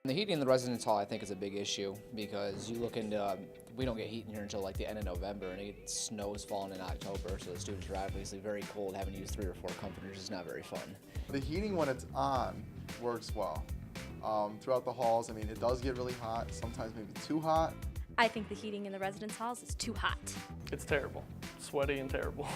The heating in the residence hall, I think, is a big issue because you look into, we don't get heat in here until like the end of November, and it snows falling in October, so the students are obviously very cold. Having to use 3 or 4 comforters is not very fun. The heating, when it's on, works well. Throughout the halls, I mean, it does get really hot, sometimes maybe too hot. I think the heating in the residence halls is too hot. It's terrible, sweaty and terrible.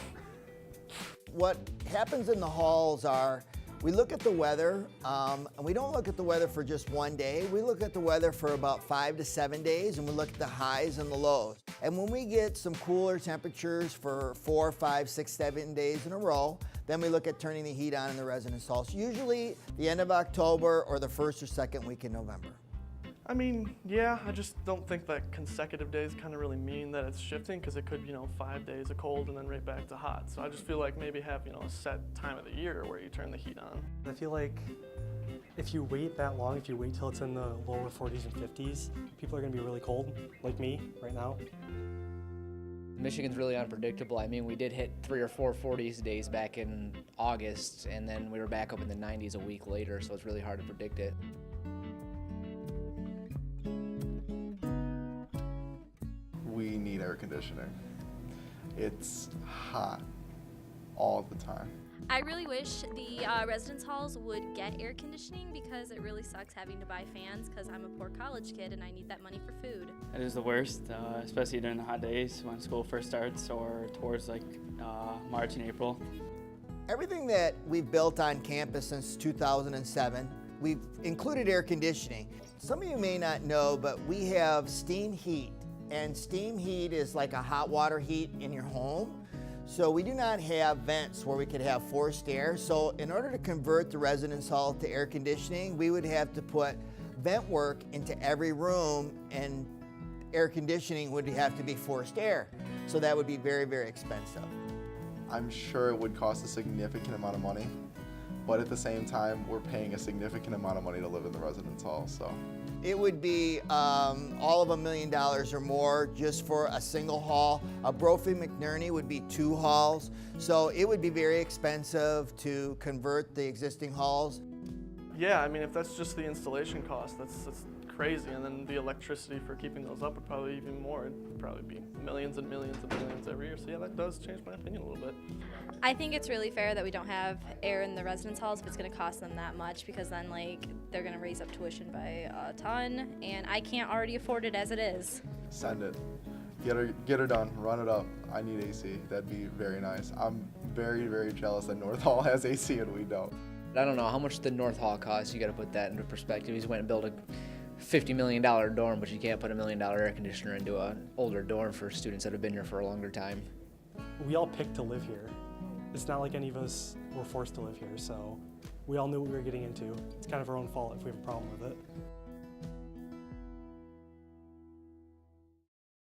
What happens in the halls are, we look at the weather, and we don't look at the weather for just one day. We look at the weather for about 5 to 7 days, and we look at the highs and the lows. And when we get some cooler temperatures for 4, 5, 6, 7 days in a row, then we look at turning the heat on in the residence halls. Usually the end of October or the first or second week in November. I mean, yeah, I just don't think that consecutive days kind of really mean that it's shifting, because it could, 5 days of cold and then right back to hot. So I just feel like maybe have, a set time of the year where you turn the heat on. I feel like if you wait that long, if you wait till it's in the lower 40s and 50s, people are gonna be really cold, like me right now. Michigan's really unpredictable. I mean, we did hit 3 or 4 40s days back in August, and then we were back up in the 90s a week later, so it's really hard to predict it. We need air conditioning. It's hot all the time. I really wish the residence halls would get air conditioning, because it really sucks having to buy fans because I'm a poor college kid and I need that money for food. It is the worst, especially during the hot days when school first starts or towards March and April. Everything that we've built on campus since 2007, we've included air conditioning. Some of you may not know, but we have steam heat. And steam heat is like a hot water heat in your home. So we do not have vents where we could have forced air. So in order to convert the residence hall to air conditioning, we would have to put vent work into every room, and air conditioning would have to be forced air. So that would be very, very expensive. I'm sure it would cost a significant amount of money, but at the same time, we're paying a significant amount of money to live in the residence hall, so. It would be all of $1 million or more just for a single hall. A Brophy McNerney would be 2 halls. So it would be very expensive to convert the existing halls. Yeah, I mean, if that's just the installation cost, that's crazy. And then the electricity for keeping those up would probably be even more. It'd probably be millions and millions and millions every year. So yeah, that does change my opinion a little bit. I think it's really fair that we don't have air in the residence halls if it's going to cost them that much, because then they're going to raise up tuition by a ton, and I can't already afford it as it is. Send it. Get her done. Run it up. I need AC. That'd be very nice. I'm very, very jealous that North Hall has AC and we don't. I don't know how much the North Hall costs. You got to put that into perspective. He's went and built a $50 million dorm, but you can't put $1 million air conditioner into an older dorm for students that have been here for a longer time. We all picked to live here. It's not like any of us were forced to live here, so we all knew what we were getting into. It's kind of our own fault if we have a problem with it.